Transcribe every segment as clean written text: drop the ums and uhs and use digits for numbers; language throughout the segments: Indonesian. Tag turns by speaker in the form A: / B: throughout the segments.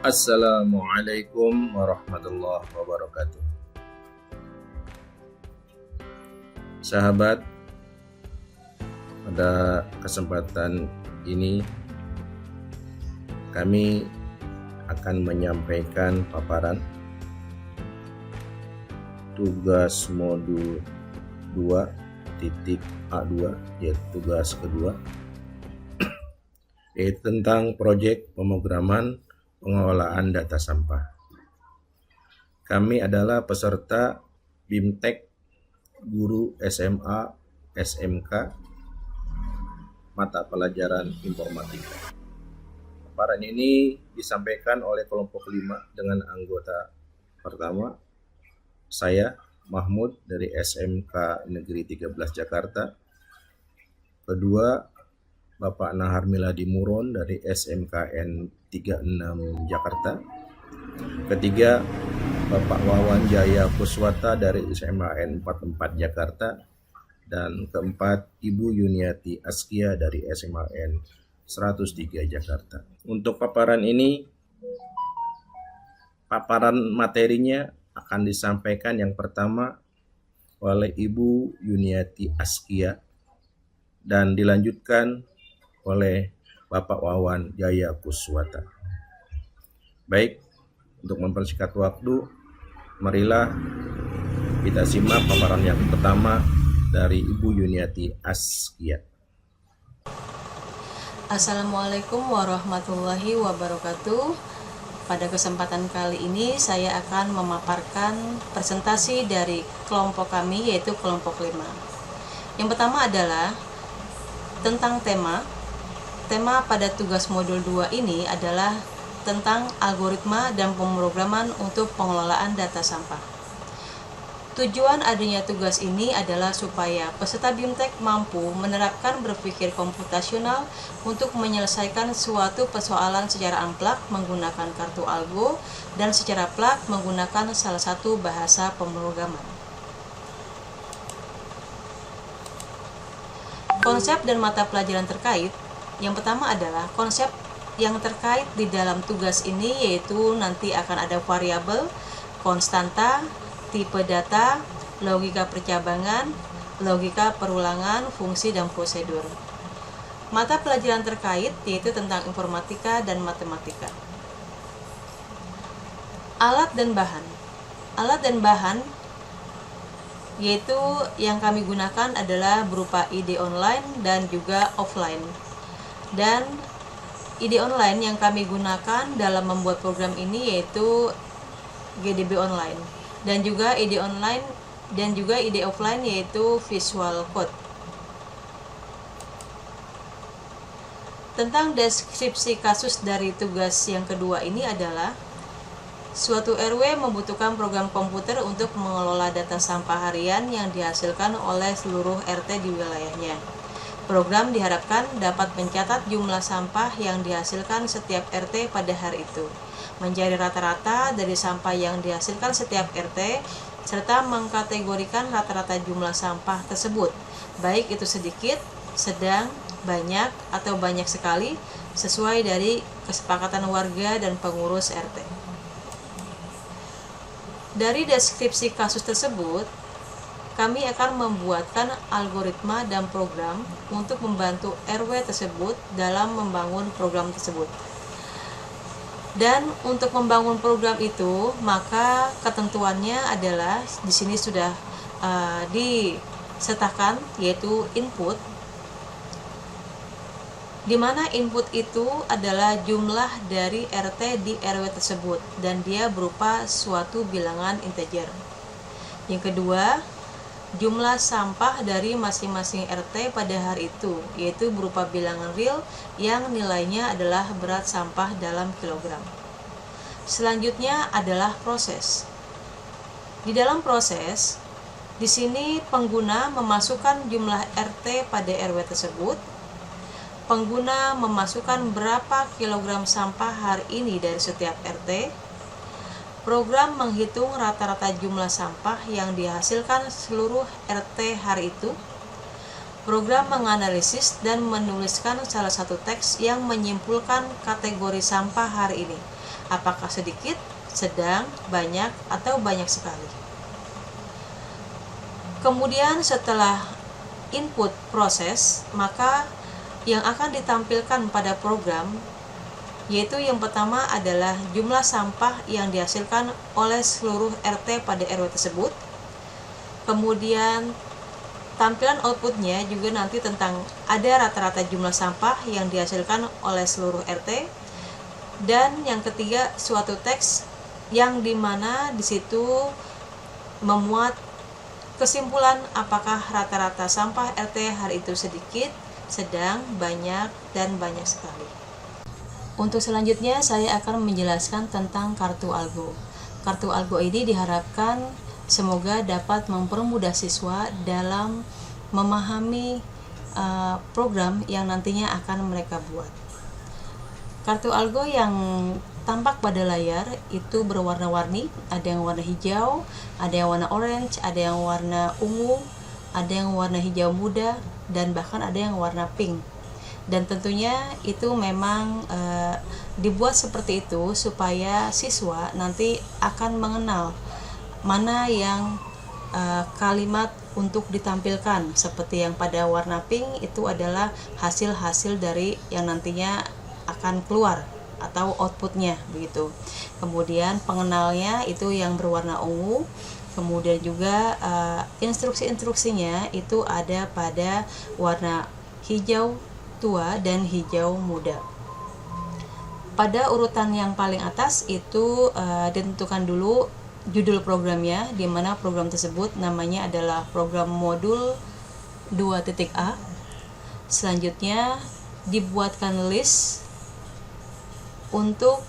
A: Assalamualaikum warahmatullahi wabarakatuh. Sahabat, pada kesempatan ini kami akan menyampaikan paparan tugas modul 2.A2, yaitu tugas kedua, yaitu tentang proyek pemrograman pengelolaan data sampah. Kami adalah peserta BIMTEK guru SMA SMK mata pelajaran informatika. Paparan ini disampaikan oleh kelompok 5 dengan anggota pertama, saya Mahmud dari SMK Negeri 13 Jakarta. Kedua, Bapak Nahar Miladi Muron dari SMKN 36 Jakarta. Ketiga, Bapak Wawan Jaya Kuswata dari SMAN 44 Jakarta. Dan keempat, Ibu Yuniati Askia dari SMAN 103 Jakarta. Untuk paparan ini, paparan materinya akan disampaikan yang pertama oleh Ibu Yuniati Askia dan dilanjutkan oleh Bapak Wawan Jaya Kuswata. Baik, untuk mempersingkat waktu, marilah kita simak paparan yang pertama dari Ibu Yuniati Askia.
B: Assalamualaikum warahmatullahi wabarakatuh. Pada kesempatan kali ini saya akan memaparkan presentasi dari kelompok kami, yaitu kelompok 5. Yang pertama adalah tentang tema. Tema pada tugas modul 2 ini adalah tentang algoritma dan pemrograman untuk pengelolaan data sampah. Tujuan adanya tugas ini adalah supaya peserta BIMTEK mampu menerapkan berpikir komputasional untuk menyelesaikan suatu persoalan secara amplak menggunakan kartu algo dan secara plak menggunakan salah satu bahasa pemrograman. Konsep dan mata pelajaran terkait. Yang pertama adalah konsep yang terkait di dalam tugas ini, yaitu nanti akan ada variabel, konstanta, tipe data, logika percabangan, logika perulangan, fungsi, dan prosedur. Mata pelajaran terkait yaitu tentang informatika dan matematika. Alat dan bahan. Alat dan bahan yaitu yang kami gunakan adalah berupa IDE online dan juga offline. Dan IDE online yang kami gunakan dalam membuat program ini yaitu GDB online, dan juga IDE online dan juga IDE offline yaitu Visual Code. Tentang deskripsi kasus dari tugas yang kedua ini adalah suatu RW membutuhkan program komputer untuk mengelola data sampah harian yang dihasilkan oleh seluruh RT di wilayahnya. Program diharapkan dapat mencatat jumlah sampah yang dihasilkan setiap RT pada hari itu, mencari rata-rata dari sampah yang dihasilkan setiap RT, serta mengkategorikan rata-rata jumlah sampah tersebut, baik itu sedikit, sedang, banyak, atau banyak sekali, sesuai dari kesepakatan warga dan pengurus RT. Dari deskripsi kasus tersebut, kami akan membuatkan algoritma dan program untuk membantu RW tersebut dalam membangun program tersebut. Dan untuk membangun program itu, maka ketentuannya adalah di sini sudah disertakan, yaitu input, di mana input itu adalah jumlah dari RT di RW tersebut dan dia berupa suatu bilangan integer. Yang kedua, jumlah sampah dari masing-masing RT pada hari itu, yaitu berupa bilangan real yang nilainya adalah berat sampah dalam kilogram. Selanjutnya adalah proses. Di dalam proses, di sini pengguna memasukkan jumlah RT pada RW tersebut. Pengguna memasukkan berapa kilogram sampah hari ini dari setiap RT. Program menghitung rata-rata jumlah sampah yang dihasilkan seluruh RT hari itu. Program menganalisis dan menuliskan salah satu teks yang menyimpulkan kategori sampah hari ini. apakah sedikit, sedang, banyak, atau banyak sekali. Kemudian setelah input proses, maka yang akan ditampilkan pada program yaitu yang pertama adalah jumlah sampah yang dihasilkan oleh seluruh RT pada RW tersebut. Kemudian tampilan outputnya juga nanti tentang ada rata-rata jumlah sampah yang dihasilkan oleh seluruh RT. Dan yang ketiga, suatu teks yang dimana di situ memuat kesimpulan apakah rata-rata sampah RT hari itu sedikit, sedang, banyak, dan banyak sekali. Untuk selanjutnya saya akan menjelaskan tentang kartu algo. Kartu algo ini diharapkan semoga dapat mempermudah siswa dalam memahami program yang nantinya akan mereka buat. Kartu algo yang tampak pada layar itu berwarna-warni, ada yang warna hijau, ada yang warna orange, ada yang warna ungu, ada yang warna hijau muda, dan bahkan ada yang warna pink. Dan tentunya itu memang dibuat seperti itu supaya siswa nanti akan mengenal mana yang kalimat untuk ditampilkan. Seperti yang pada warna pink itu adalah hasil-hasil dari yang nantinya akan keluar atau outputnya begitu. Kemudian pengenalnya itu yang berwarna ungu. Kemudian juga instruksi-instruksinya itu ada pada warna hijau tua dan hijau muda. Pada urutan yang paling atas itu ditentukan dulu judul programnya, di mana program tersebut namanya adalah program modul 2.a. Selanjutnya dibuatkan list untuk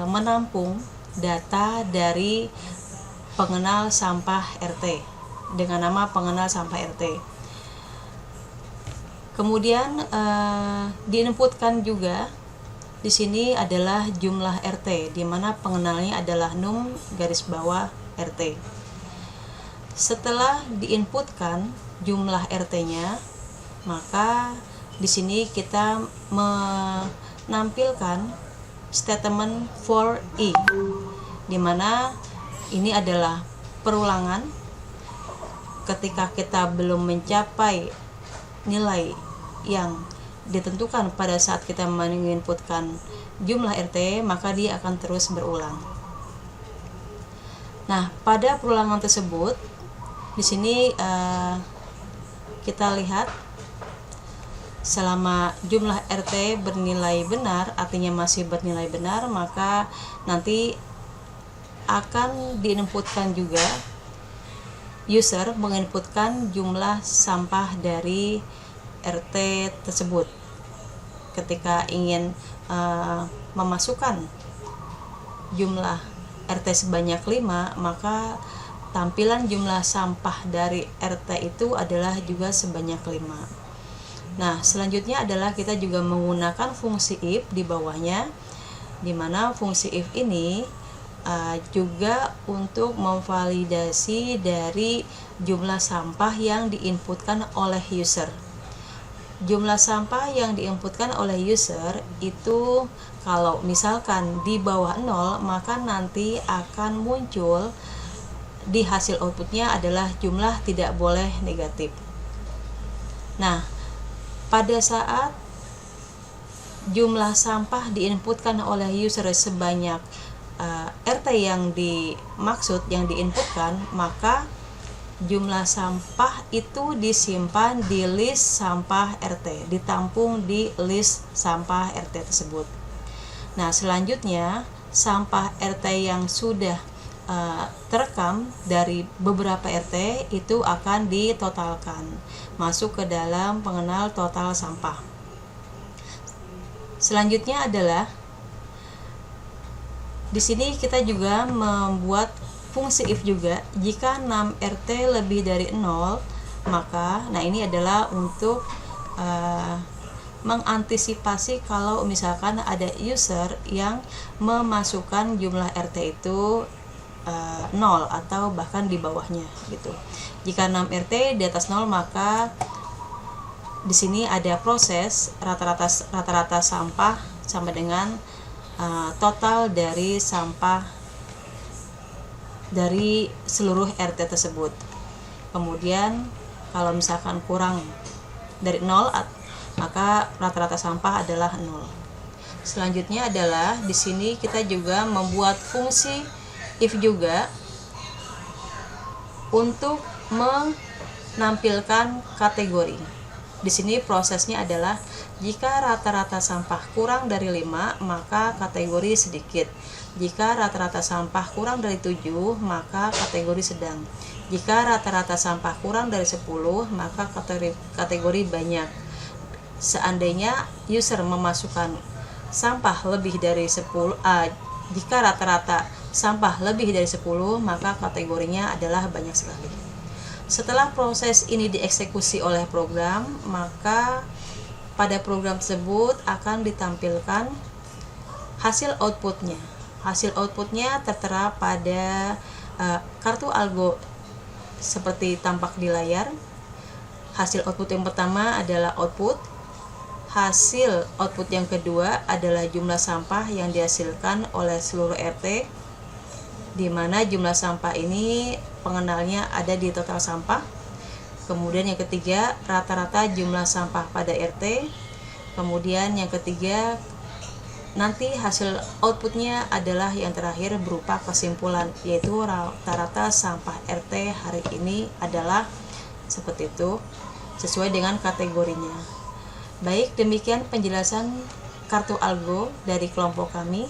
B: menampung data dari pengenal sampah RT dengan nama pengenal sampah RT. Kemudian diinputkan juga di sini adalah jumlah RT, di mana pengenalnya adalah num garis bawah RT. Setelah diinputkan jumlah RT-nya, maka di sini kita menampilkan statement for i, di mana ini adalah perulangan ketika kita belum mencapai nilai yang ditentukan pada saat kita menginputkan jumlah RT, maka dia akan terus berulang. Nah, pada perulangan tersebut di sini kita lihat selama jumlah RT bernilai benar, artinya masih bernilai benar, maka nanti akan diinputkan juga, user menginputkan jumlah sampah dari RT tersebut. Ketika ingin memasukkan jumlah RT sebanyak 5, maka tampilan jumlah sampah dari RT itu adalah juga sebanyak 5. Nah, selanjutnya adalah kita juga menggunakan fungsi if di bawahnya, di mana fungsi if ini juga untuk memvalidasi dari jumlah sampah yang diinputkan oleh user. Jumlah sampah yang diinputkan oleh user itu kalau misalkan di bawah 0, maka nanti akan muncul di hasil outputnya adalah jumlah tidak boleh negatif. Nah, pada saat jumlah sampah diinputkan oleh user sebanyak RT yang dimaksud, yang diinputkan, maka jumlah sampah itu disimpan di list sampah RT, ditampung di list sampah RT tersebut. Nah, selanjutnya sampah RT yang sudah terekam dari beberapa RT itu akan ditotalkan, masuk ke dalam pengenal total sampah. Selanjutnya adalah di sini kita juga membuat fungsi if juga. Jika 6 RT lebih dari 0, maka ini adalah untuk mengantisipasi kalau misalkan ada user yang memasukkan jumlah RT itu 0 atau bahkan di bawahnya gitu. Jika 6 RT di atas 0, maka di sini ada proses rata-rata sampah sama dengan total dari sampah dari seluruh RT tersebut. Kemudian kalau misalkan kurang dari 0, maka rata-rata sampah adalah 0. Selanjutnya adalah di sini kita juga membuat fungsi if juga untuk menampilkan kategori. Di sini prosesnya adalah jika rata-rata sampah kurang dari 5, maka kategori sedikit. Jika rata-rata sampah kurang dari 7, maka kategori sedang. Jika rata-rata sampah kurang dari 10, maka kategori banyak. Seandainya user memasukkan sampah lebih dari 10, jika rata-rata sampah lebih dari 10, maka kategorinya adalah banyak sekali. Setelah proses ini dieksekusi oleh program, maka pada program tersebut akan ditampilkan hasil outputnya. Hasil outputnya tertera pada kartu algo seperti tampak di layar. Hasil output yang pertama adalah output. Hasil output yang kedua adalah jumlah sampah yang dihasilkan oleh seluruh RT, di mana jumlah sampah ini pengenalnya ada di total sampah. Kemudian yang ketiga, rata-rata jumlah sampah pada RT. Kemudian yang ketiga, nanti hasil outputnya adalah yang terakhir berupa kesimpulan, yaitu rata-rata sampah RT hari ini adalah seperti itu, sesuai dengan kategorinya. Baik, demikian penjelasan kartu algo dari kelompok kami.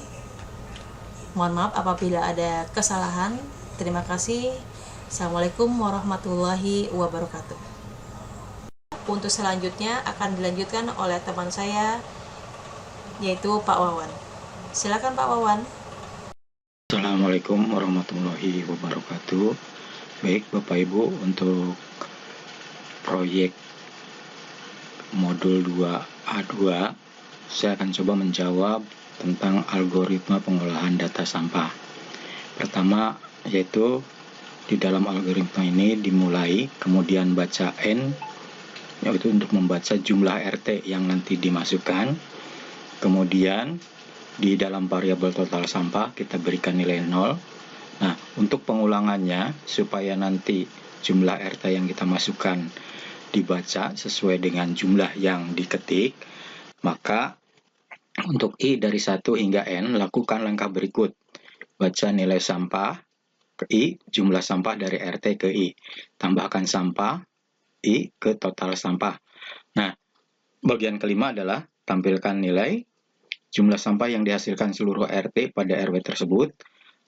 B: Mohon maaf apabila ada kesalahan. Terima kasih. Assalamualaikum warahmatullahi wabarakatuh. Untuk selanjutnya akan dilanjutkan oleh teman saya, yaitu Pak Wawan. Silakan Pak Wawan.
C: Assalamualaikum warahmatullahi wabarakatuh. Baik Bapak Ibu, untuk proyek modul 2A2 saya akan coba menjawab tentang algoritma pengolahan data sampah. Pertama, yaitu di dalam algoritma ini dimulai, kemudian baca N, yaitu untuk membaca jumlah RT yang nanti dimasukkan. Kemudian di dalam variabel total sampah kita berikan nilai 0. Nah, untuk pengulangannya supaya nanti jumlah RT yang kita masukkan dibaca sesuai dengan jumlah yang diketik, maka untuk I dari 1 hingga N lakukan langkah berikut. Baca nilai sampah ke I, jumlah sampah dari RT ke I. Tambahkan sampah I ke total sampah. Nah, bagian kelima adalah tampilkan nilai jumlah sampah yang dihasilkan seluruh RT pada RW tersebut,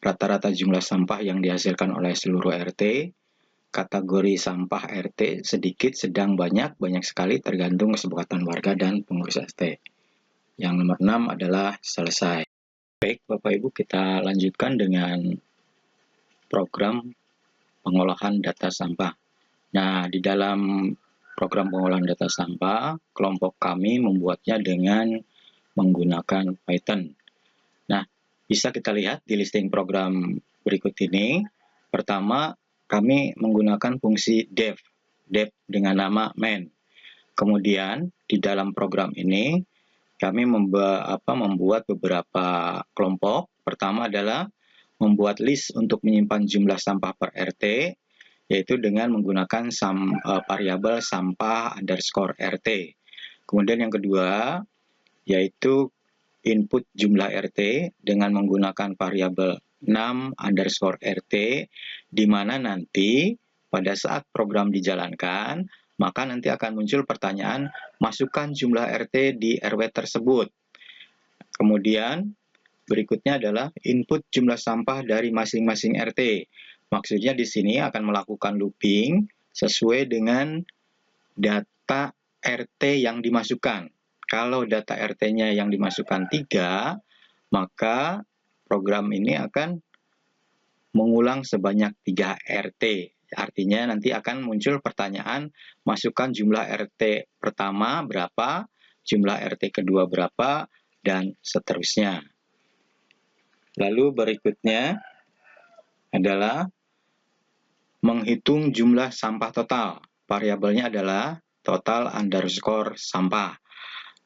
C: rata-rata jumlah sampah yang dihasilkan oleh seluruh RT, kategori sampah RT, sedikit, sedang, banyak, banyak sekali, tergantung kesepakatan warga dan pengurus ST. Yang nomor 6 adalah selesai. Baik, Bapak Ibu, kita lanjutkan dengan program pengolahan data sampah. Nah, di dalam program pengolahan data sampah, kelompok kami membuatnya dengan menggunakan Python. Nah, bisa kita lihat di listing program berikut ini. Pertama, kami menggunakan fungsi def dengan nama main. Kemudian, di dalam program ini, kami membuat beberapa kelompok. Pertama adalah membuat list untuk menyimpan jumlah sampah per RT, yaitu dengan menggunakan variabel sampah underscore RT. Kemudian yang kedua, yaitu input jumlah RT dengan menggunakan variabel num underscore RT, di mana nanti pada saat program dijalankan, maka nanti akan muncul pertanyaan, masukkan jumlah RT di RW tersebut. Kemudian berikutnya adalah input jumlah sampah dari masing-masing RT. Maksudnya di sini akan melakukan looping sesuai dengan data RT yang dimasukkan. Kalau data RT-nya yang dimasukkan 3, maka program ini akan mengulang sebanyak 3 RT. Artinya nanti akan muncul pertanyaan, masukkan jumlah RT pertama berapa, jumlah RT kedua berapa, dan seterusnya. Lalu berikutnya adalah menghitung jumlah sampah total. Variabelnya adalah total underscore sampah.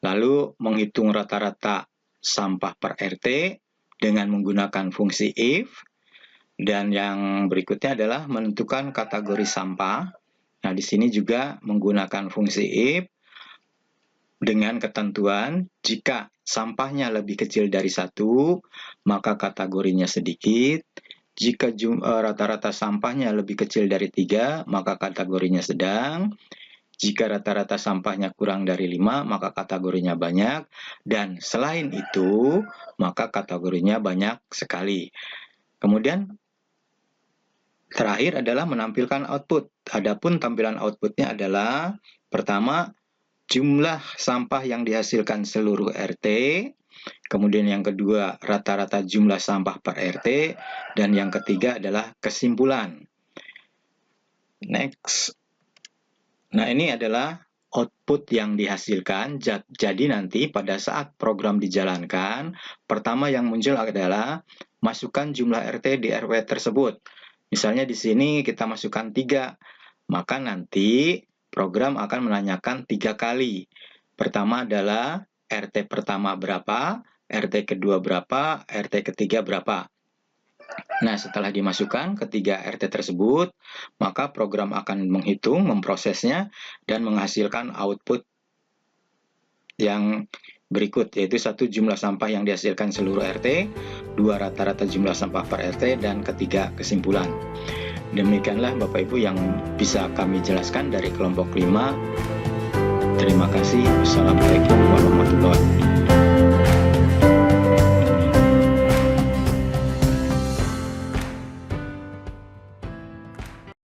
C: Lalu menghitung rata-rata sampah per RT dengan menggunakan fungsi if. Dan yang berikutnya adalah menentukan kategori sampah. Nah, di sini juga menggunakan fungsi if dengan ketentuan jika sampahnya lebih kecil dari 1, maka kategorinya sedikit. Jika rata-rata sampahnya lebih kecil dari 3, maka kategorinya sedang. Jika rata-rata sampahnya kurang dari 5, maka kategorinya banyak. Dan selain itu, maka kategorinya banyak sekali. Kemudian, terakhir adalah menampilkan output. Adapun tampilan outputnya adalah, pertama, jumlah sampah yang dihasilkan seluruh RT. Kemudian yang kedua, rata-rata jumlah sampah per RT. Dan yang ketiga adalah kesimpulan. Next. Nah, ini adalah output yang dihasilkan. Jadi nanti pada saat program dijalankan, pertama yang muncul adalah masukkan jumlah RT di RW tersebut. Misalnya di sini kita masukkan 3, maka nanti program akan menanyakan 3 kali. Pertama adalah RT pertama berapa, RT kedua berapa, RT ketiga berapa. Nah, setelah dimasukkan ketiga RT tersebut, maka program akan menghitung, memprosesnya, dan menghasilkan output yang berikut, yaitu 1 jumlah sampah yang dihasilkan seluruh RT, 2 rata-rata jumlah sampah per RT, dan ketiga kesimpulan. Demikianlah Bapak Ibu yang bisa kami jelaskan dari kelompok 5. Terima kasih. Wassalamualaikum warahmatullahi wabarakatuh.